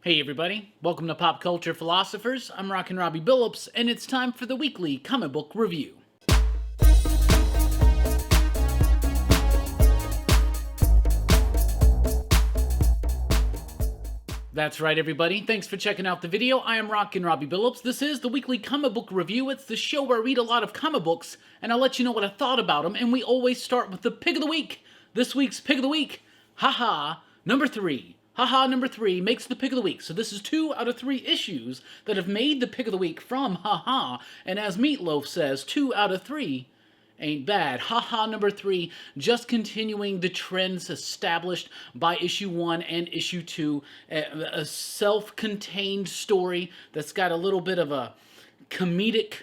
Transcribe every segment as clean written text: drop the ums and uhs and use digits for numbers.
Hey everybody, welcome to Pop Culture Philosophers. I'm Rockin' Robbie Billups, and it's time for the weekly comic book review. That's right, everybody. Thanks for checking out the video. I am Rockin' Robbie Billups. This is the weekly comic book review. It's the show where I read a lot of comic books, and I'll let you know what I thought about them, and we always start with the pick of the week. This week's pick of the week, haha, number 3. Haha, number 3 makes the pick of the week. So this is 2 out of 3 issues that have made the pick of the week from haha, and as Meatloaf says, 2 out of 3 ain't bad. Haha, number 3, just continuing the trends established by issue 1 and issue 2. A self-contained story that's got a little bit of a comedic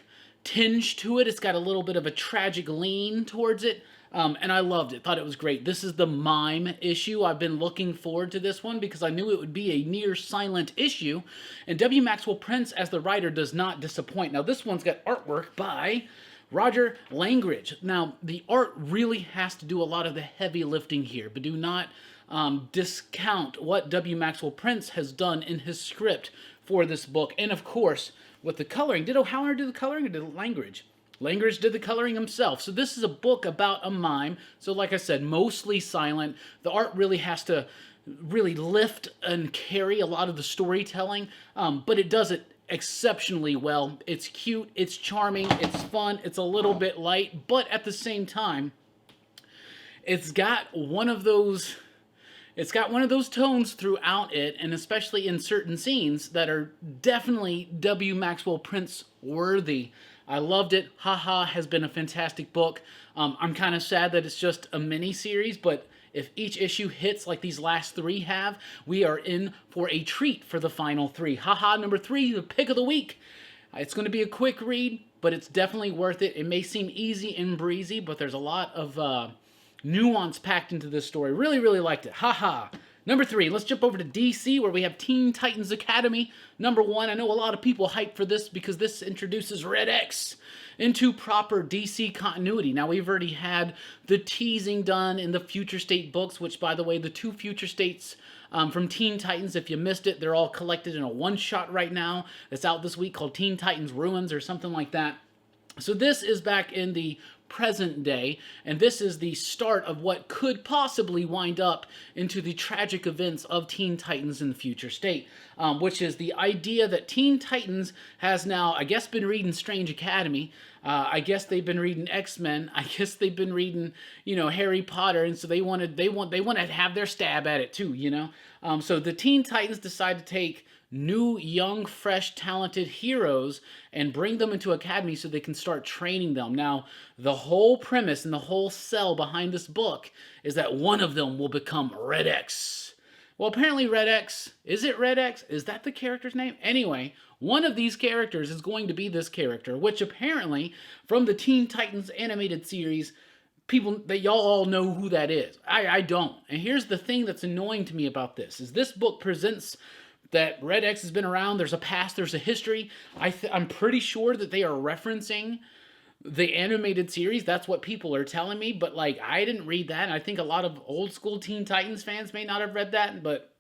tinge to it. It's got a little bit of a tragic lean towards it. And I loved it. Thought it was great. This is the mime issue. I've been looking forward to this one because I knew it would be a near-silent issue. And W. Maxwell Prince, as the writer, does not disappoint. Now, this one's got artwork by Roger Langridge. Now, the art really has to do a lot of the heavy lifting here, but do not discount what W. Maxwell Prince has done in his script for this book. And, of course, with the coloring. Did O'Halloran do the coloring or did Langridge? Langridge did the coloring himself. So this is a book about a mime. So like I said, mostly silent. The art really has to really lift and carry a lot of the storytelling, but it does it exceptionally well. It's cute, it's charming, it's fun, it's a little bit light, but at the same time, it's got one of those tones throughout it, and especially in certain scenes that are definitely W. Maxwell Prince worthy. I loved it. Haha has been a fantastic book. I'm kind of sad that it's just a mini-series, but if each issue hits like these last 3 have, we are in for a treat for the final 3. Haha number 3, the pick of the week. It's going to be a quick read, but it's definitely worth it. It may seem easy and breezy, but there's a lot of nuance packed into this story. Really, really liked it. Haha. Number 3, let's jump over to DC where we have Teen Titans Academy. Number 1, I know a lot of people hype for this because this introduces Red X into proper DC continuity. Now, we've already had the teasing done in the Future State books, which, by the way, the 2 Future States from Teen Titans, if you missed it, they're all collected in a one-shot right now. It's out this week called Teen Titans Ruins or something like that. So this is back in the present day, and this is the start of what could possibly wind up into the tragic events of Teen Titans in the Future State, which is the idea that Teen Titans has now, I guess, been reading Strange Academy. I guess they've been reading X-Men. I guess they've been reading, Harry Potter, and so they want to have their stab at it too, So the Teen Titans decide to take new, young, fresh, talented heroes and bring them into Academy so they can start training them. Now, the whole premise and the whole sell behind this book is that one of them will become Red X. Well, apparently Red X, is it Red X? Is that the character's name? Anyway, one of these characters is going to be this character, which apparently, from the Teen Titans animated series, people that y'all all know who that is. I don't. And here's the thing that's annoying to me about this, is this book presents that Red X has been around, there's a past, there's a history. I'm pretty sure that they are referencing the animated series. That's what people are telling me, but I didn't read that, and I think a lot of old school Teen Titans fans may not have read that, but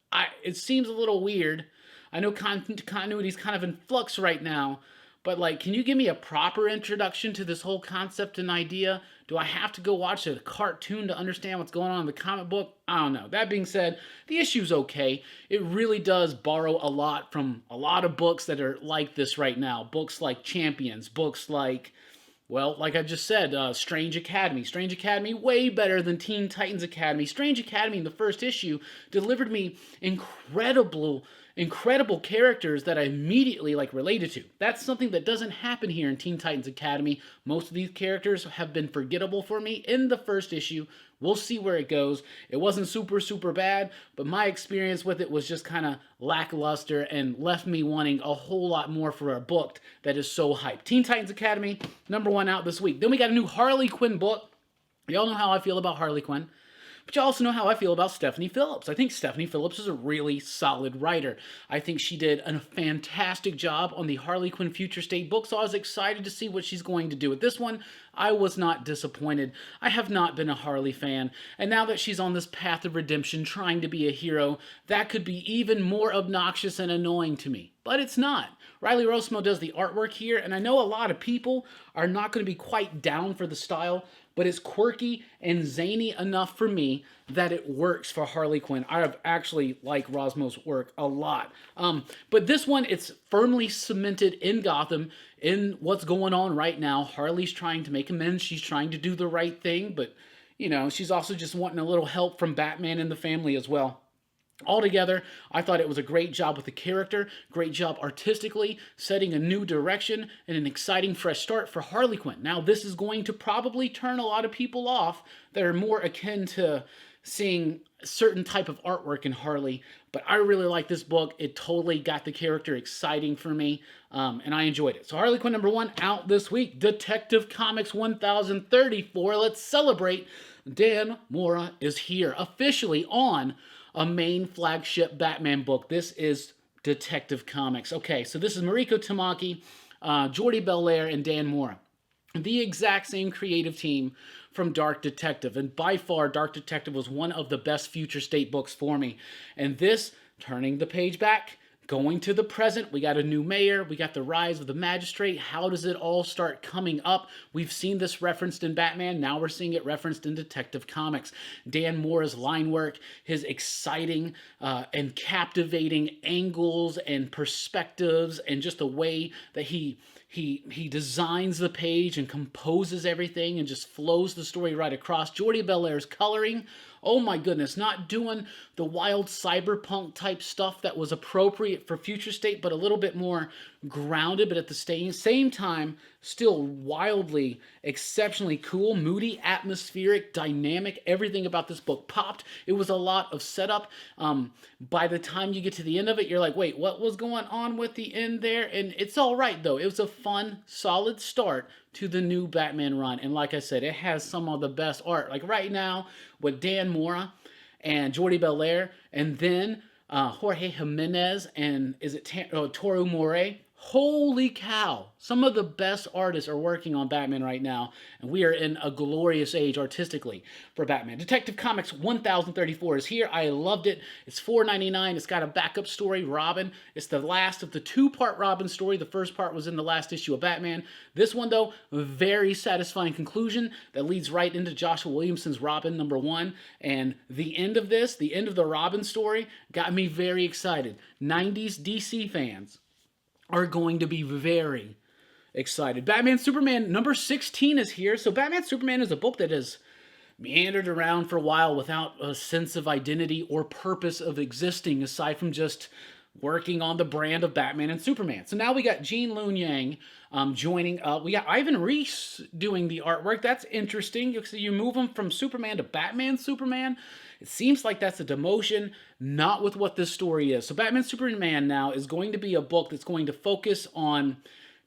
it seems a little weird. I know continuity is kind of in flux right now, but can you give me a proper introduction to this whole concept and idea? Do I have to go watch a cartoon to understand what's going on in the comic book? I don't know. That being said, the issue's okay. It really does borrow a lot from a lot of books that are like this right now. Books like Champions, books like, well, like I just said, Strange Academy. Strange Academy, way better than Teen Titans Academy. Strange Academy in the first issue delivered me incredible characters that I immediately related to. That's something that doesn't happen here in Teen Titans Academy. Most of these characters have been forgettable for me in the first issue. We'll see where it goes. It wasn't super bad, but my experience with it was just kind of lackluster and left me wanting a whole lot more for a book that is so hyped. Teen Titans Academy, number 1 out this week. Then we got a new Harley Quinn book. Y'all know how I feel about Harley Quinn. But you also know how I feel about Stephanie Phillips. I think Stephanie Phillips is a really solid writer. I think she did a fantastic job on the Harley Quinn Future State book, so I was excited to see what she's going to do with this one. I was not disappointed. I have not been a Harley fan, and now that she's on this path of redemption, trying to be a hero, that could be even more obnoxious and annoying to me. But it's not. Riley Rossmo does the artwork here, and I know a lot of people are not going to be quite down for the style, but it's quirky and zany enough for me that it works for Harley Quinn. I have actually liked Rossmo's work a lot. But this one, it's firmly cemented in Gotham, in what's going on right now. Harley's trying to make amends. She's trying to do the right thing, but, you know, she's also just wanting a little help from Batman and the family as well. Altogether, I thought it was a great job with the character, great job artistically, setting a new direction, and an exciting fresh start for Harley Quinn. Now, this is going to probably turn a lot of people off that are more akin to seeing certain type of artwork in Harley, but I really like this book. It totally got the character exciting for me, and I enjoyed it. So Harley Quinn #1 out this week. Detective Comics 1034. Let's celebrate. Dan Mora is here, officially on a main flagship Batman book. This is Detective Comics. Okay, so this is Mariko Tamaki, Jordi Belair, and Dan Mora. The exact same creative team from Dark Detective. And by far, Dark Detective was one of the best Future State books for me. And this, turning the page back, going to the present, we got a new mayor, we got the rise of the magistrate. How does it all start coming up? We've seen this referenced in Batman, now we're seeing it referenced in Detective Comics. Dan Mora's line work, his exciting and captivating angles and perspectives, and just the way that he designs the page and composes everything and just flows the story right across. Jordi Belair's coloring, oh my goodness, not doing the wild cyberpunk type stuff that was appropriate for Future State, but a little bit more grounded, but at the same time, still wildly, exceptionally cool, moody, atmospheric, dynamic. Everything about this book popped. It was a lot of setup. By the time you get to the end of it, you're like, wait, what was going on with the end there? And it's all right, though. It was a fun, solid start to the new Batman run. And like I said, it has some of the best art. Like right now, with Dan Mora and Jordi Belair, and then Jorge Jimenez, and is it Toru Moret? Holy cow, some of the best artists are working on Batman right now, and we are in a glorious age artistically for Batman. Detective Comics 1034 is here. I loved it. It's $4.99. It's got a backup story, Robin. It's the last of the two-part Robin story. The first part was in the last issue of Batman. This one, though, a very satisfying conclusion that leads right into Joshua Williamson's Robin #1, and the end of this, the end of the Robin story, got me very excited. 90s DC fans are going to be very excited. Batman Superman #16 is here. So Batman Superman is a book that has meandered around for a while without a sense of identity or purpose of existing aside from just working on the brand of Batman and Superman. So now we got Gene Luen Yang joining up. We got Ivan Reis doing the artwork. That's interesting. So you move him from Superman to Batman Superman. It seems like that's a demotion, not with what this story is. So Batman Superman now is going to be a book that's going to focus on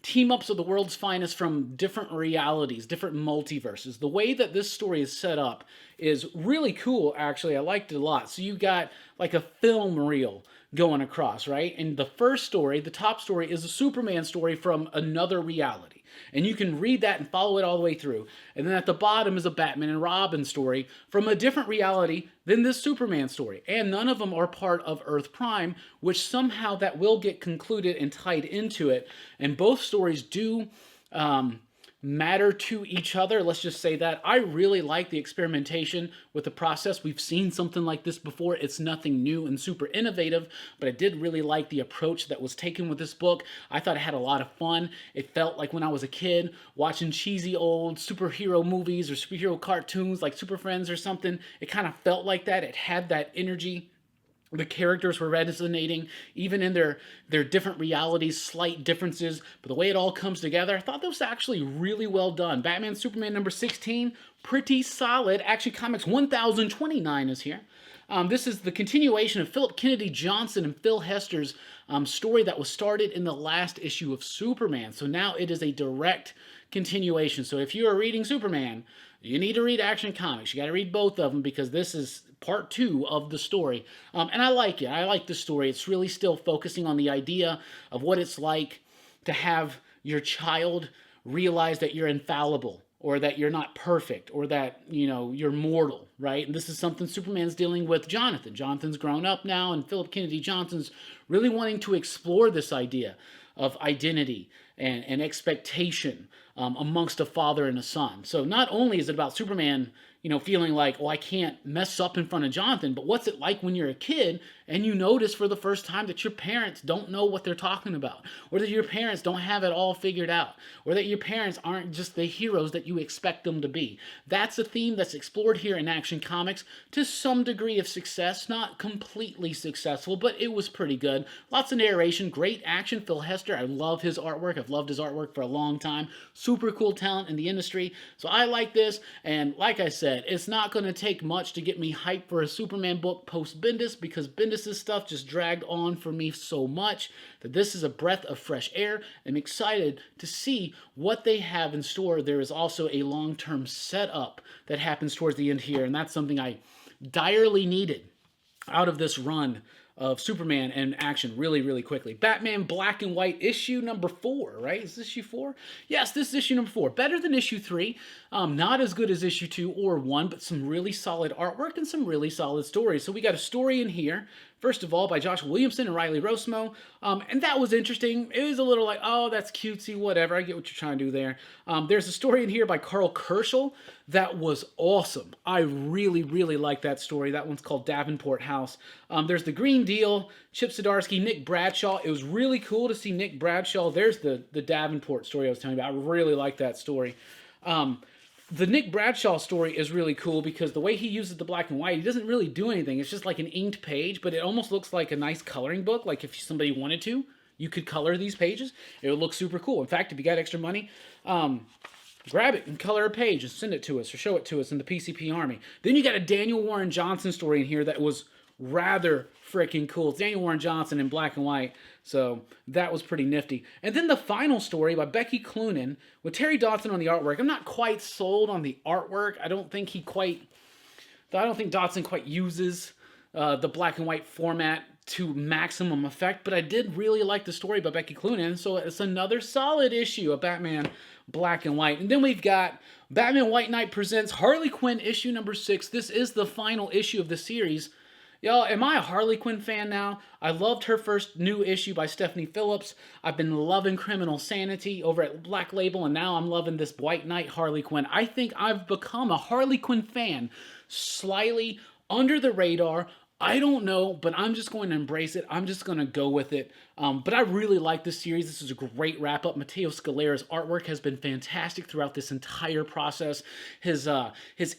team-ups of the world's finest from different realities, different multiverses. The way that this story is set up is really cool, actually. I liked it a lot. So you got like a film reel going across, right? And the first story, the top story, is a Superman story from another reality. And you can read that and follow it all the way through. And then at the bottom is a Batman and Robin story from a different reality than this Superman story. And none of them are part of Earth Prime, which somehow that will get concluded and tied into it. And both stories do matter to each other. Let's just say that. I really like the experimentation with the process. We've seen something like this before. It's nothing new and super innovative, but I did really like the approach that was taken with this book. I thought it had a lot of fun. It felt like when I was a kid watching cheesy old superhero movies or superhero cartoons like Super Friends or something. It kind of felt like that. It had that energy. The characters were resonating, even in their different realities, slight differences, but the way it all comes together, I thought that was actually really well done. Batman Superman #16, pretty solid. Action Comics 1029 is here. This is the continuation of Philip Kennedy Johnson and Phil Hester's story that was started in the last issue of Superman. So now it is a direct continuation. So if you are reading Superman, you need to read Action Comics. You got to read both of them because this is part 2 of the story. And I like it. I like the story. It's really still focusing on the idea of what it's like to have your child realize that you're infallible, or that you're not perfect, or that, you're mortal, right? And this is something Superman's dealing with Jonathan. Jonathan's grown up now, and Philip Kennedy Johnson's really wanting to explore this idea of identity and expectation amongst a father and a son. So not only is it about Superman, feeling like, I can't mess up in front of Jonathan, but what's it like when you're a kid and you notice for the first time that your parents don't know what they're talking about, or that your parents don't have it all figured out, or that your parents aren't just the heroes that you expect them to be. That's a theme that's explored here in Action Comics to some degree of success, not completely successful, but it was pretty good. Lots of narration, great action. Phil Hester, I love his artwork. I've loved his artwork for a long time. Super cool talent in the industry. So I like this, and like I said, it's not going to take much to get me hyped for a Superman book post-Bendis, because Bendis' stuff just dragged on for me so much that this is a breath of fresh air. I'm excited to see what they have in store. There is also a long-term setup that happens towards the end here, and that's something I direly needed out of this run of Superman and action really, really quickly. Batman Black and White issue number 4, right? Is this issue 4? Yes, this is issue number 4. Better than issue 3. Not as good as issue 2 or 1, but some really solid artwork and some really solid stories. So we got a story in here, first of all, by Josh Williamson and Riley Rosmo. And that was interesting. It was a little like, oh, that's cutesy, whatever. I get what you're trying to do there. There's a story in here by Carl Kerschel that was awesome. I really, really like that story. That one's called Davenport House. There's the Green Deal, Chip Zdarsky, Nick Bradshaw. It was really cool to see Nick Bradshaw. There's the Davenport story I was telling you about. I really like that story. The Nick Bradshaw story is really cool because the way he uses the black and white, he doesn't really do anything. It's just like an inked page, but it almost looks like a nice coloring book. Like if somebody wanted to, you could color these pages. It would look super cool. In fact, if you got extra money, grab it and color a page and send it to us or show it to us in the PCP Army. Then you got a Daniel Warren Johnson story in here that was rather freaking cool. It's Daniel Warren Johnson in black and white, so that was pretty nifty. And then the final story by Becky Cloonan with Terry Dodson on the artwork. I'm not quite sold on the artwork. I don't think Dodson quite uses the black and white format to maximum effect, but I did really like the story by Becky Cloonan, so it's another solid issue of Batman Black and White. And then we've got Batman White Knight presents Harley Quinn issue number 6. This is the final issue of the series. Y'all, am I a Harley Quinn fan now? I loved her first new issue by Stephanie Phillips. I've been loving Criminal Sanity over at Black Label, and now I'm loving this White Knight Harley Quinn. I think I've become a Harley Quinn fan, slightly under the radar. I don't know, but I'm just going to embrace it. I'm just going to go with it. But I really like this series. This is a great wrap-up. Matteo Scalera's artwork has been fantastic throughout this entire process. His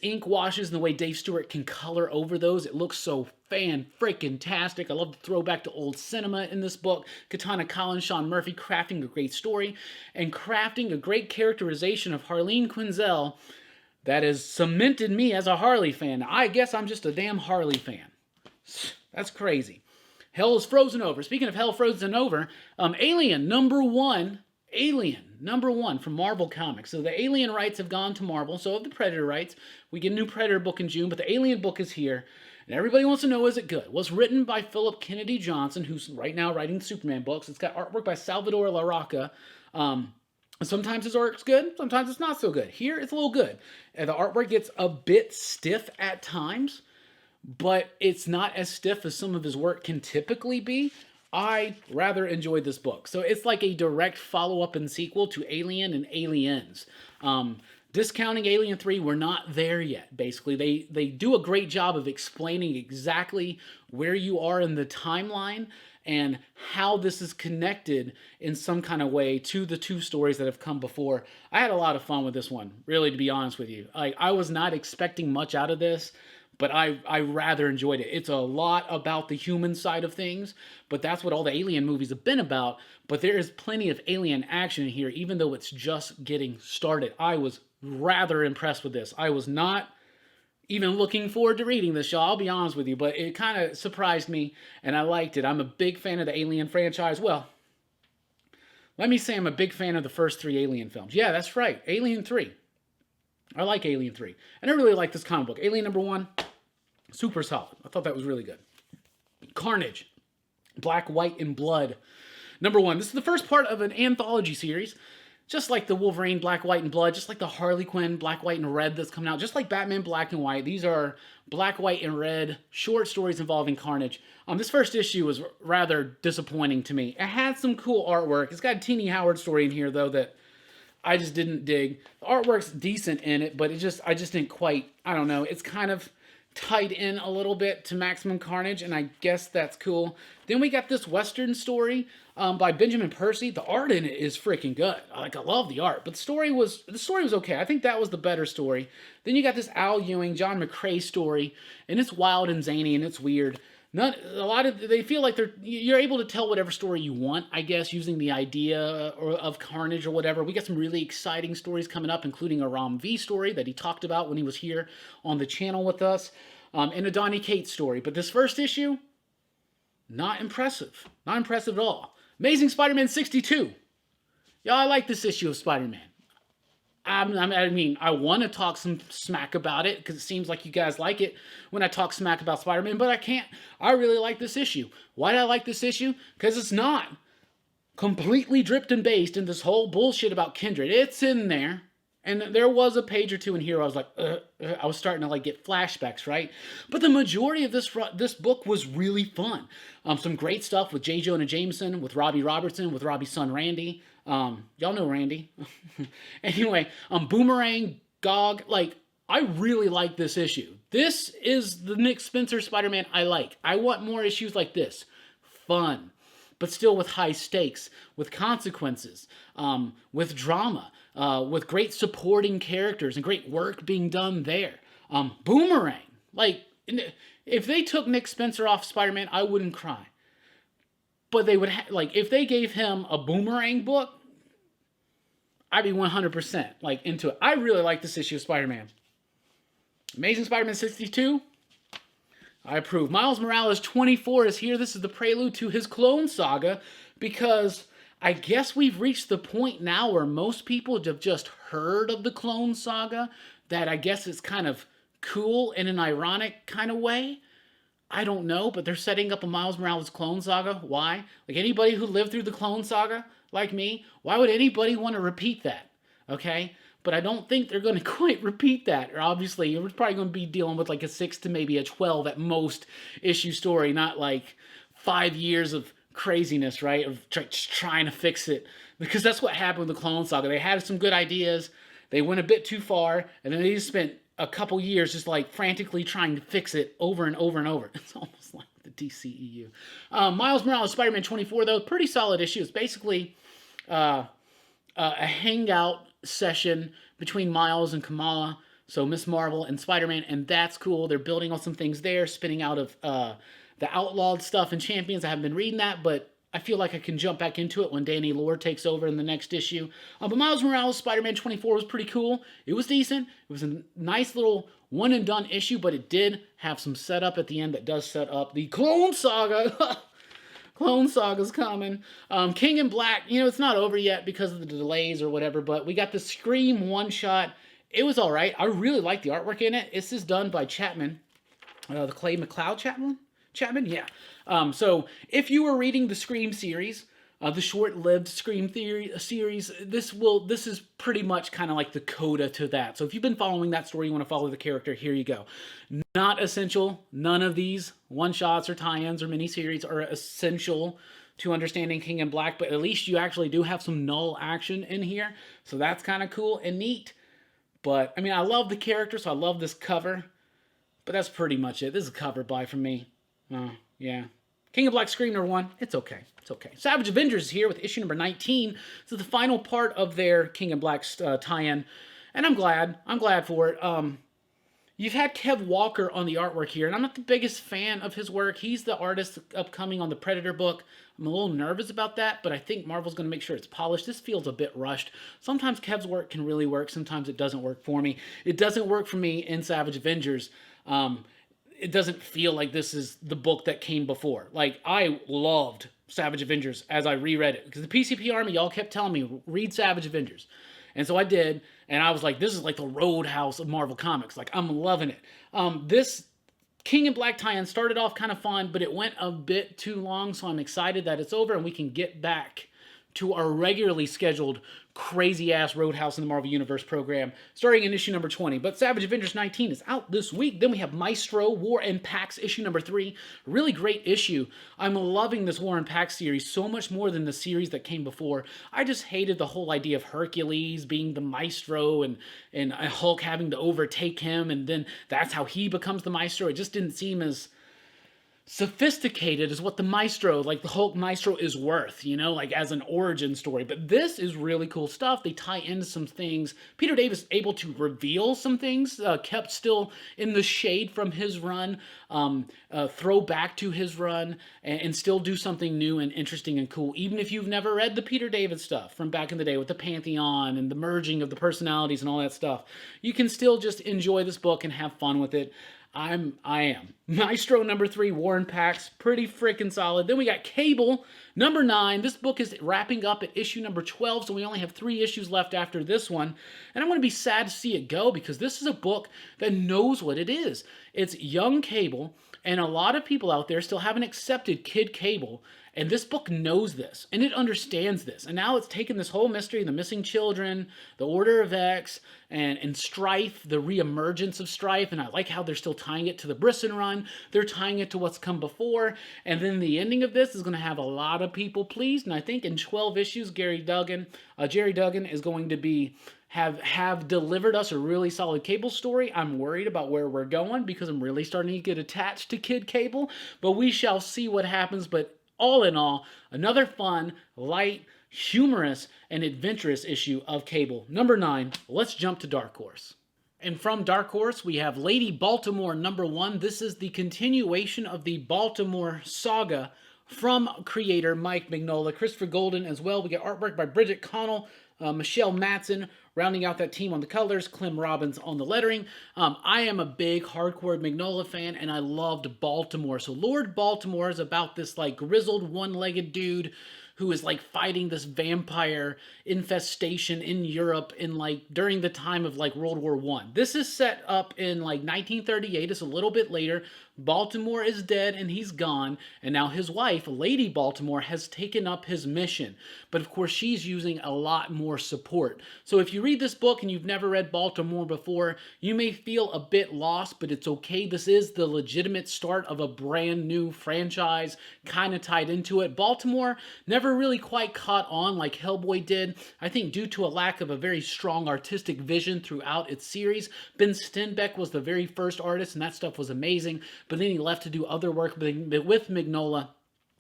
ink washes and the way Dave Stewart can color over those, it looks so fan-freaking-tastic. I love the throwback to old cinema in this book. Katana Collins, Sean Murphy crafting a great story and crafting a great characterization of Harleen Quinzel that has cemented me as a Harley fan. I guess I'm just a damn Harley fan. That's crazy. Hell is frozen over. Speaking of hell frozen over, Alien number 1 from Marvel Comics. So the Alien rights have gone to Marvel, so have the Predator rights. We get a new Predator book in June, but the Alien book is here. And everybody wants to know, is it good? Well, it's written by Philip Kennedy Johnson, who's right now writing Superman books. It's got artwork by Salvador Larroca. Sometimes his artwork's good, sometimes it's not so good. Here, it's a little good. And the artwork gets a bit stiff at times, but it's not as stiff as some of his work can typically be. I rather enjoyed this book. So it's like a direct follow-up and sequel to Alien and Aliens. Discounting Alien 3, we're not there yet, basically. They do a great job of explaining exactly where you are in the timeline and how this is connected in some kind of way to the two stories that have come before. I had a lot of fun with this one, really, to be honest with you. I was not expecting much out of this, but I rather enjoyed it. It's a lot about the human side of things, but that's what all the Alien movies have been about. But there is plenty of Alien action here, even though it's just getting started. I was rather impressed with this. I was not even looking forward to reading this, y'all. I'll be honest with you, but it kind of surprised me, and I liked it. I'm a big fan of the Alien franchise. Well, let me say I'm a big fan of the first 3 Alien films. Yeah, that's right. Alien 3. I like Alien 3. And I really like this comic book. Alien number 1, super solid. I thought that was really good. Carnage, Black, White, and Blood. Number 1. This is the first part of an anthology series. Just like the Wolverine, Black, White, and Blood. Just like the Harley Quinn, Black, White, and Red that's coming out. Just like Batman, Black, and White. These are Black, White, and Red short stories involving Carnage. This first issue was rather disappointing to me. It had some cool artwork. It's got a Teeny Howard story in here, though, that I just didn't dig. The artwork's decent in it, but I just didn't quite, I don't know. It's kind of tied in a little bit to Maximum Carnage, and I guess that's cool. Then we got this Western story by Benjamin Percy. The art in it is freaking good. I love the art, but the story was okay. I think that was the better story. Then you got this Al Ewing, John McCrae story, and it's wild and zany and it's weird. They feel like you're able to tell whatever story you want, I guess, using the idea of Carnage or whatever. We got some really exciting stories coming up, including a Rom V story that he talked about when he was here on the channel with us, and a Donny Cates story. But this first issue, not impressive. Not impressive at all. Amazing Spider-Man 62. Yeah, I like this issue of Spider-Man. I mean, I want to talk some smack about it because it seems like you guys like it when I talk smack about Spider-Man, but I can't. I really like this issue. Why do I like this issue? Because it's not completely dripped and based in this whole bullshit about Kindred. It's in there. And there was a page or two in here where I was like, I was starting to get flashbacks, right? But the majority of this book was really fun. Some great stuff with J. Jonah Jameson, with Robbie Robertson, with Robbie's son Randy. Y'all know Randy. Anyway, Boomerang, Gog. I really like this issue. This is the Nick Spencer Spider-Man I like. I want more issues like this. Fun, but still with high stakes, with consequences, with drama, with great supporting characters and great work being done there. Boomerang. If they took Nick Spencer off Spider-Man, I wouldn't cry. But they would, if they gave him a Boomerang book, I'd be 100% into it. I really like this issue of Spider-Man. Amazing Spider-Man 62. I approve. Miles Morales 24 is here. This is the prelude to his Clone Saga, because I guess we've reached the point now where most people have just heard of the Clone Saga, that I guess it's kind of cool in an ironic kind of way. I don't know, but they're setting up a Miles Morales Clone Saga. Why? Anybody who lived through the Clone Saga, like me, why would anybody want to repeat that? Okay? But I don't think they're going to quite repeat that. Or obviously, you're probably going to be dealing with a 6 to maybe a 12 at most issue story, not 5 years of craziness, right? Of trying to fix it. Because that's what happened with the Clone Saga. They had some good ideas, they went a bit too far, and then they just spent a couple years just frantically trying to fix it over and over and over. It's almost like the DCEU. Miles Morales Spider-Man 24, though, pretty solid issue. It's basically a hangout session between Miles and Kamala, so Miss Marvel and Spider-Man, and that's cool. They're building on some things there, spinning out of the Outlawed stuff and Champions. I haven't been reading that, but I feel like I can jump back into it when Danny Lord takes over in the next issue. But Miles Morales Spider-Man 24 was pretty cool. It was decent. It was a nice little one-and-done issue, but it did have some setup at the end that does set up the Clone Saga. Clone Saga's coming. King in Black, it's not over yet because of the delays or whatever, but we got the Scream one-shot. It was all right. I really like the artwork in it. This is done by Chapman, the Clay McLeod Chapman, yeah. So if you were reading the Scream series, the short-lived Scream series, this is pretty much kind of like the coda to that. So if you've been following that story, you want to follow the character, here you go. Not essential. None of these one-shots or tie-ins or miniseries are essential to understanding King in Black, but at least you actually do have some null action in here. So that's kind of cool and neat. But, I mean, I love the character, so I love this cover. But that's pretty much it. This is a cover buy from me. Yeah. King of Black Scream number 1. It's okay. It's okay. Savage Avengers is here with issue number 19. This is the final part of their King of Black tie-in. And I'm glad. I'm glad for it. You've had Kev Walker on the artwork here, and I'm not the biggest fan of his work. He's the artist upcoming on the Predator book. I'm a little nervous about that, but I think Marvel's going to make sure it's polished. This feels a bit rushed. Sometimes Kev's work can really work. Sometimes it doesn't work for me. It doesn't work for me in Savage Avengers. It doesn't feel like this is the book that came before. Like, I loved Savage Avengers as I reread it, because the PCP Army, y'all kept telling me, read Savage Avengers. And so I did, and I was like, this is like the Roadhouse of Marvel Comics. Like, I'm loving it. This King in Black tie-in started off kind of fun, but it went a bit too long, so I'm excited that it's over and we can get back to our regularly scheduled crazy-ass Roadhouse in the Marvel Universe program, starting in issue number 20. But Savage Avengers 19 is out this week. Then we have Maestro War Pax issue number 3. Really great issue. I'm loving this War Pax series so much more than the series that came before. I just hated the whole idea of Hercules being the Maestro and Hulk having to overtake him, and then that's how he becomes the Maestro. It just didn't seem as sophisticated is what the Maestro, like the Hulk Maestro, is worth, you know, like as an origin story. But this is really cool stuff. They tie into some things. Peter Davis able to reveal some things, kept still in the shade from his run, throw back to his run, and still do something new and interesting and cool. Even if you've never read the Peter Davis stuff from back in the day with the Pantheon and the merging of the personalities and all that stuff, you can still just enjoy this book and have fun with it. I am. Maestro number 3, War Pax, pretty freaking solid. Then we got Cable number 9. This book is wrapping up at issue number 12, so we only have 3 issues left after this one. And I'm going to be sad to see it go, because this is a book that knows what it is. It's young Cable, and a lot of people out there still haven't accepted Kid Cable. And this book knows this, and it understands this. And now it's taken this whole mystery, the missing children, the Order of X, and Strife, the reemergence of Strife. And I like how they're still tying it to the Brisson run. They're tying it to what's come before. And then the ending of this is going to have a lot of people pleased. And I think in 12 issues, Jerry Duggan is going to be have delivered us a really solid Cable story. I'm worried about where we're going, because I'm really starting to get attached to Kid Cable. But we shall see what happens. But all in all, another fun, light, humorous, and adventurous issue of Cable. Number 9, let's jump to Dark Horse. And from Dark Horse, we have Lady Baltimore number 1. This is the continuation of the Baltimore saga from creator Mike Mignola. Christopher Golden as well. We get artwork by Bridget Connell, Michelle Matson, rounding out that team on the colors, Clem Robbins on the lettering. I am a big hardcore Mignola fan, and I loved Baltimore. So Lord Baltimore is about this like grizzled one-legged dude who is like fighting this vampire infestation in Europe in like during the time of like World War I. This is set up in like 1938. It's a little bit later. Baltimore is dead and he's gone, and now his wife, Lady Baltimore, has taken up his mission. But of course, she's using a lot more support. So if you read this book and you've never read Baltimore before, you may feel a bit lost, but it's okay. This is the legitimate start of a brand new franchise, kind of tied into it. Baltimore never really quite caught on like Hellboy did, I think due to a lack of a very strong artistic vision throughout its series. Ben Stenbeck was the very first artist, and that stuff was amazing. But then he left to do other work with Mignola.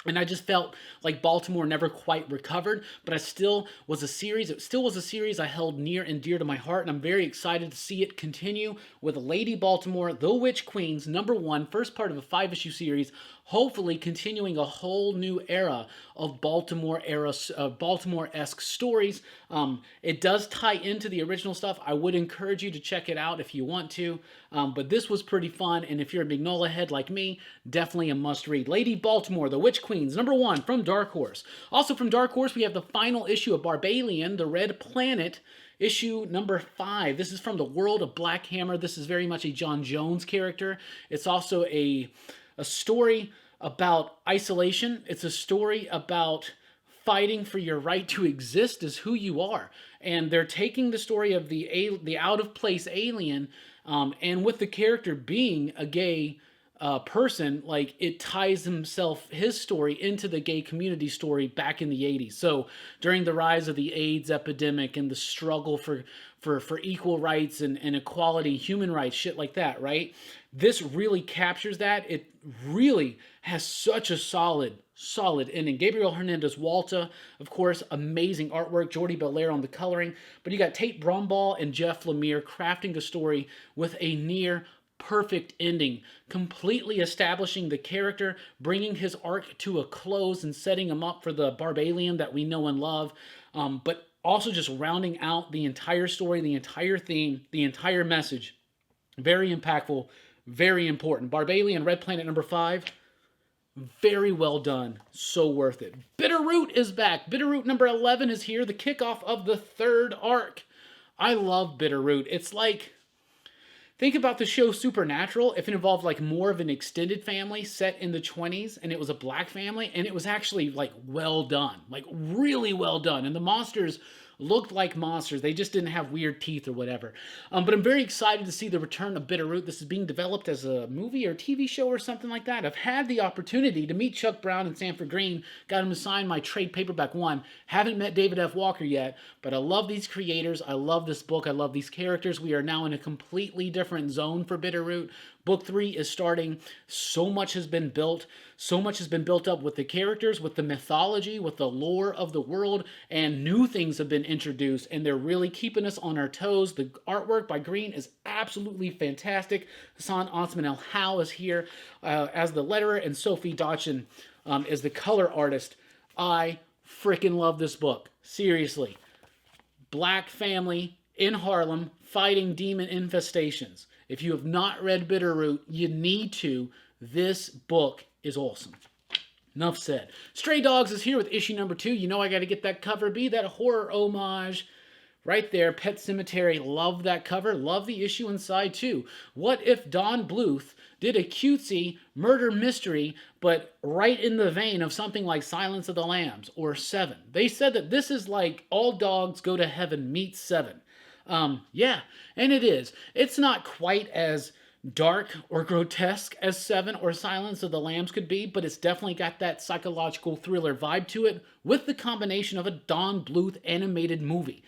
And I just felt like Baltimore never quite recovered, but it still was a series I held near and dear to my heart, and I'm very excited to see it continue with Lady Baltimore, The Witch Queens, number 1, first part of a 5-issue series, hopefully continuing a whole new era of Baltimore-esque stories. It does tie into the original stuff. I would encourage you to check it out if you want to, but this was pretty fun, and if you're a Mignola head like me, definitely a must-read. Lady Baltimore, The Witch Queens, number 1 from Dark Horse. Also from Dark Horse, we have the final issue of Barbalian, The Red Planet, issue number 5. This is from the world of Black Hammer. This is very much a John Jones character. It's also a story about isolation. It's a story about fighting for your right to exist as who you are. And they're taking the story of the out-of-place alien, and with the character being a gay person, like it ties his story into the gay community story back in the 80s. So during the rise of the AIDS epidemic and the struggle for equal rights and equality, human rights, shit like that, right? This really captures that. It really has such a solid ending. Gabriel Hernandez Walta, of course, amazing artwork. Jordi Belair on the coloring. But you got Tate Bromball and Jeff Lemire crafting a story with a near perfect ending, completely establishing the character, bringing his arc to a close and setting him up for the Barbalian that we know and love, but also just rounding out the entire story, the entire theme, the entire message. Very impactful, very important. Barbalian, Red Planet number 5, very well done, so worth it. Bitterroot is back. Bitterroot number 11 is here, the kickoff of the 3rd arc. I love Bitterroot. It's like, think about the show Supernatural if it involved like more of an extended family set in the 20s and it was a black family and it was actually like well done, like really well done. And the monsters looked like monsters. They just didn't have weird teeth or whatever. But I'm very excited to see the return of Bitterroot. This is being developed as a movie or TV show or something like that. I've had the opportunity to meet Chuck Brown and Sanford Greene. Got him to sign my trade paperback 1. Haven't met David F. Walker yet, but I love these creators. I love this book. I love these characters. We are now in a completely different zone for Bitterroot. Book 3 is starting. So much has been built. So much has been built up with the characters, with the mythology, with the lore of the world, and new things have been introduced, and they're really keeping us on our toes. The artwork by Greene is absolutely fantastic. Hassan Osman El Howe is here as the letterer, and Sophie Dodson is the color artist. I freaking love this book. Seriously. Black family in Harlem fighting demon infestations. If you have not read Bitterroot, you need to. This book is awesome. Enough said. Stray Dogs is here with issue number 2. You know I got to get that cover B, that horror homage. Right there, Pet Sematary. Love that cover. Love the issue inside too. What if Don Bluth did a cutesy murder mystery, but right in the vein of something like Silence of the Lambs or Seven? They said that this is like All Dogs Go to Heaven meets Seven. Yeah, and it is. It's not quite as dark or grotesque as Seven or Silence of the Lambs could be, but it's definitely got that psychological thriller vibe to it with the combination of a Don Bluth animated movie.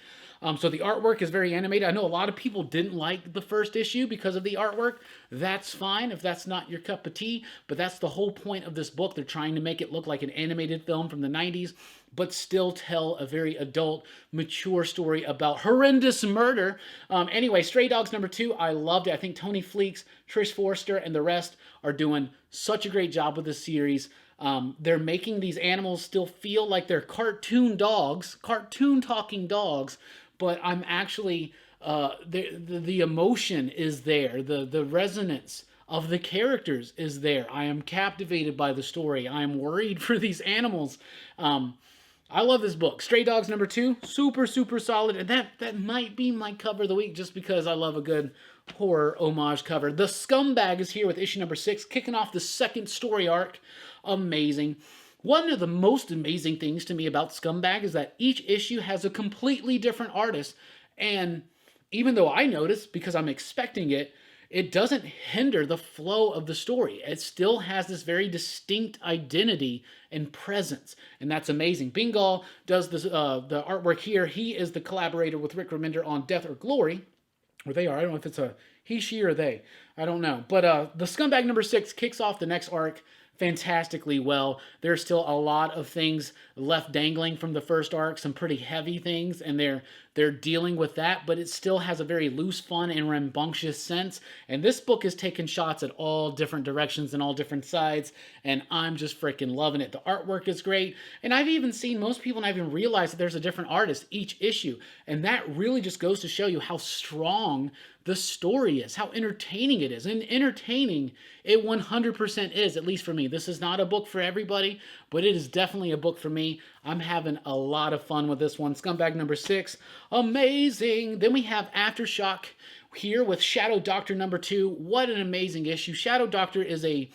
So the artwork is very animated. I know a lot of people didn't like the first issue because of the artwork. That's fine if that's not your cup of tea, but that's the whole point of this book. They're trying to make it look like an animated film from the 90s, but still tell a very adult, mature story about horrendous murder. Anyway, Stray Dogs number 2, I loved it. I think Tony Fleecs, Trish Forster, and the rest are doing such a great job with this series. They're making these animals still feel like they're cartoon dogs, cartoon talking dogs, but I'm actually, the emotion is there, the resonance of the characters is there. I am captivated by the story. I am worried for these animals. I love this book. Stray Dogs number 2, super, super solid. And that might be my cover of the week just because I love a good horror homage cover. The Scum Bag is here with issue number 6, kicking off the 2nd story arc. Amazing. One of the most amazing things to me about Scum Bag is that each issue has a completely different artist. And even though I notice, because I'm expecting it, it doesn't hinder the flow of the story. It still has this very distinct identity and presence, and that's amazing. Bingal does this, the artwork here. He is the collaborator with Rick Remender on Death or Glory, or they are. I don't know if it's a he, she, or they. I don't know. But the Scum Bag number 6 kicks off the next arc fantastically well. There's still a lot of things left dangling from the first arc, some pretty heavy things, and they're dealing with that, but it still has a very loose, fun, and rambunctious sense. And this book is taking shots at all different directions and all different sides, and I'm just freaking loving it. The artwork is great, and I've even seen most people not even realize that there's a different artist each issue, and that really just goes to show you how strong the story is, how entertaining it is. And entertaining it 100% is, at least for me. This is not a book for everybody, but it is definitely a book for me. I'm having a lot of fun with this one. Scum Bag number 6, amazing. Then we have Aftershock here with Shadow Doctor number 2. What an amazing issue. Shadow Doctor is a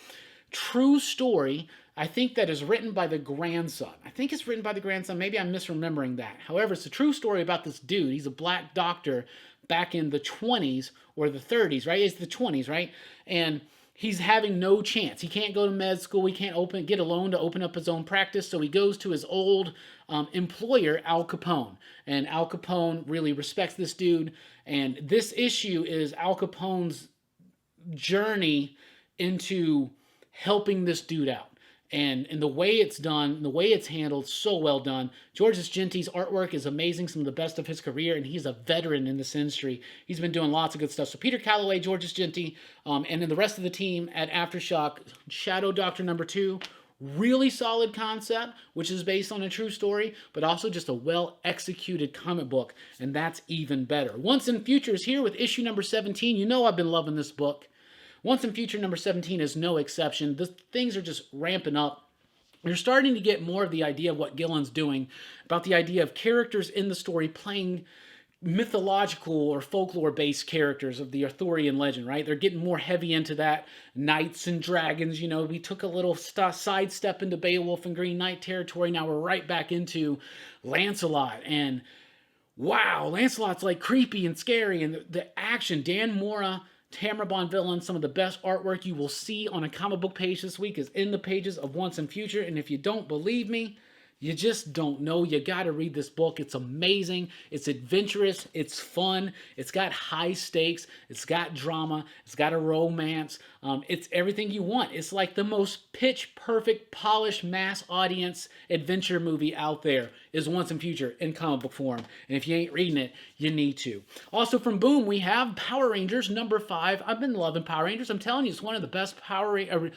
true story, I think, that is written by the grandson. I think it's written by the grandson. Maybe I'm misremembering that. However, it's a true story about this dude. He's a black doctor back in the 20s or the 30s, right? It's the 20s, right? And he's having no chance. He can't go to med school. He can't get a loan to open up his own practice. So he goes to his old employer, Al Capone. And Al Capone really respects this dude. And this issue is Al Capone's journey into helping this dude out. and the way it's done, the way it's handled, so well done. Georges Genti's artwork is amazing, some of the best of his career, and he's a veteran in this industry. He's been doing lots of good stuff. So Peter Calloway, Georges Genti, and then the rest of the team at Aftershock, Shadow Doctor #2, really solid concept, which is based on a true story, but also just a well-executed comic book, and that's even better. Once in Future is here with issue number 17. You know I've been loving this book. Once in Future number 17 is no exception. Things are just ramping up. You're starting to get more of the idea of what Gillen's doing, about the idea of characters in the story playing mythological or folklore-based characters of the Arthurian legend, right? They're getting more heavy into that. Knights and dragons, you know, we took a little sidestep into Beowulf and Green Knight territory. Now we're right back into Lancelot, and wow, Lancelot's like creepy and scary, and the action, Dan Mora, Tamara Bonvillain, some of the best artwork you will see on a comic book page this week is in the pages of Once in Future, and if you don't believe me, you just don't know. You gotta read this book. It's amazing. It's adventurous. It's fun. It's got high stakes. It's got drama. It's got a romance. It's everything you want. It's like the most pitch perfect, polished, mass audience adventure movie out there is Once in Future in comic book form. And if you ain't reading it, you need to. Also from Boom, we have Power Rangers #5. I've been loving Power Rangers. I'm telling you, it's one of the best superhero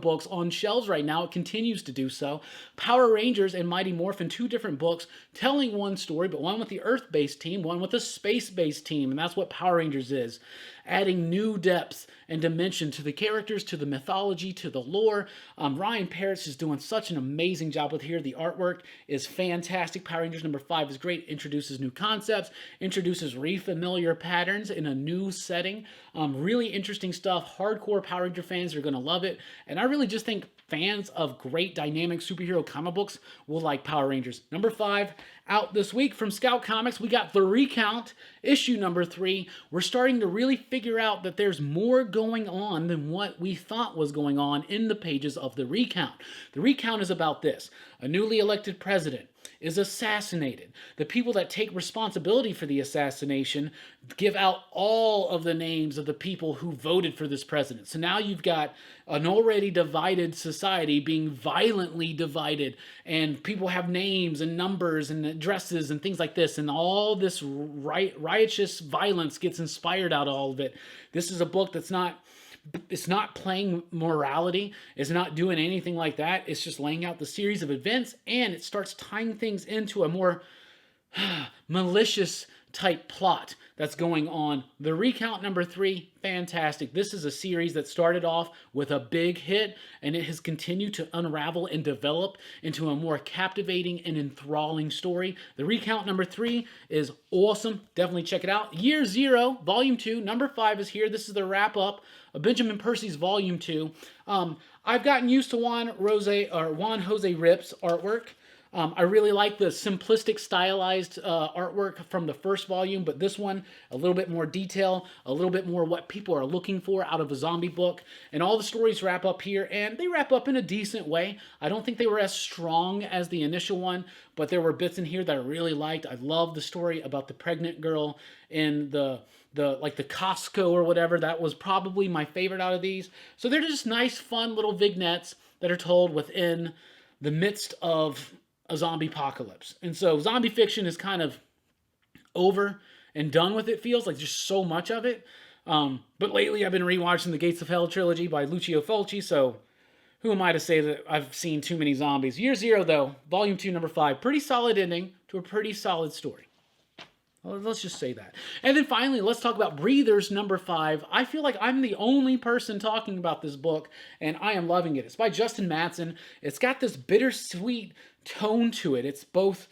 books on shelves right now. It continues to do so. Power Rangers and Mighty Morphin, two different books telling one story, but one with the Earth-based team, one with the space-based team, and that's what Power Rangers is. Adding new depth and dimension to the characters, to the mythology, to the lore. Ryan Parrish is doing such an amazing job with here. The artwork is fantastic. Power Rangers #5 is great. Introduces new concepts, introduces re-familiar patterns in a new setting. Really interesting stuff. Hardcore Power Ranger fans are going to love it. And I really just think fans of great dynamic superhero comic books will like Power Rangers. #5 out this week from Scout Comics. We got The Recount, issue #3. We're starting to really figure out that there's more going on than what we thought was going on in the pages of The Recount. The Recount is about this. A newly elected president is assassinated. The people that take responsibility for the assassination give out all of the names of the people who voted for this president. So now you've got an already divided society being violently divided, and people have names and numbers and addresses and things like this, and all this riotous violence gets inspired out of all of it. This is a book that's it's not playing morality. It's not doing anything like that. It's just laying out the series of events, and it starts tying things into a more malicious type plot that's going on. The Recount #3, fantastic. This is a series that started off with a big hit, and it has continued to unravel and develop into a more captivating and enthralling story. The Recount #3 is awesome. Definitely check it out. Year Zero, Volume 2, #5 is here. This is the wrap-up of Benjamin Percy's Volume 2. I've gotten used to Juan Jose Rip's artwork. I really like the simplistic stylized artwork from the first volume, but this one, a little bit more detail, a little bit more what people are looking for out of a zombie book. And all the stories wrap up here, and they wrap up in a decent way. I don't think they were as strong as the initial one, but there were bits in here that I really liked. I love the story about the pregnant girl in the Costco or whatever. That was probably my favorite out of these. So they're just nice, fun little vignettes that are told within the midst of a zombie apocalypse. And so zombie fiction is kind of over and done with, it feels like, just so much of it. But lately I've been rewatching the Gates of Hell trilogy by Lucio Fulci, so who am I to say that I've seen too many zombies? Year Zero, though, Volume 2, #5, pretty solid ending to a pretty solid story. Well, let's just say that. And then finally, let's talk about Breathers #5. I feel like I'm the only person talking about this book, and I am loving it. It's by Justin Matson. It's got this bittersweet tone to it. It's both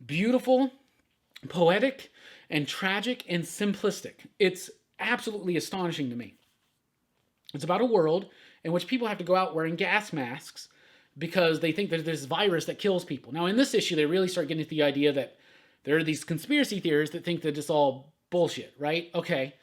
beautiful, poetic, and tragic, and simplistic. It's absolutely astonishing to me. It's about a world in which people have to go out wearing gas masks because they think that there's this virus that kills people. Now, in this issue, they really start getting to the idea that there are these conspiracy theorists that think that it's all bullshit, right? Okay.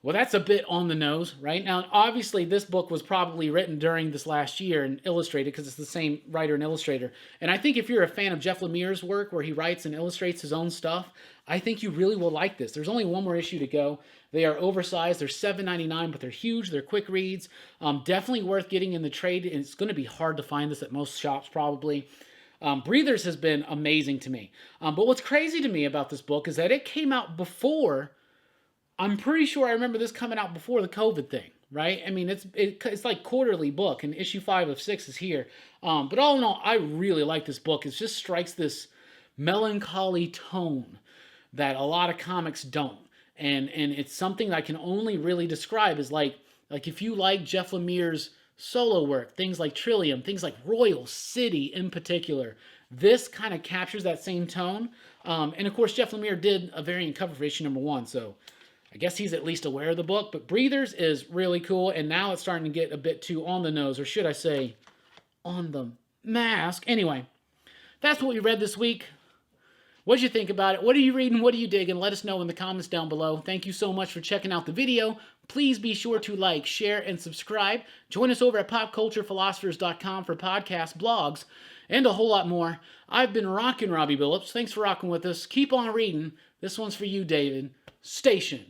Well, that's a bit on the nose, right? Now, obviously, this book was probably written during this last year and illustrated because it's the same writer and illustrator. And I think if you're a fan of Jeff Lemire's work where he writes and illustrates his own stuff, I think you really will like this. There's only one more issue to go. They are oversized. They're $7.99, but they're huge. They're quick reads. Definitely worth getting in the trade. And it's going to be hard to find this at most shops probably. Breathers has been amazing to me. But what's crazy to me about this book is that it came out before. I'm pretty sure I remember this coming out before the COVID thing, right? I mean, it's like quarterly book, and issue 5 of 6 is here. But all in all, I really like this book. It just strikes this melancholy tone that a lot of comics don't, and it's something that I can only really describe as like if you like Jeff Lemire's solo work, things like Trillium, things like Royal City in particular, this kind of captures that same tone. And of course, Jeff Lemire did a variant cover for issue number 1, so I guess he's at least aware of the book. But Breathers is really cool, and now it's starting to get a bit too on the nose, or should I say, on the mask. Anyway, that's what we read this week. What'd you think about it? What are you reading? What are you digging? Let us know in the comments down below. Thank you so much for checking out the video. Please be sure to like, share, and subscribe. Join us over at popculturephilosophers.com for podcasts, blogs, and a whole lot more. I've been rocking Robbie Billups. Thanks for rocking with us. Keep on reading. This one's for you, David. Station.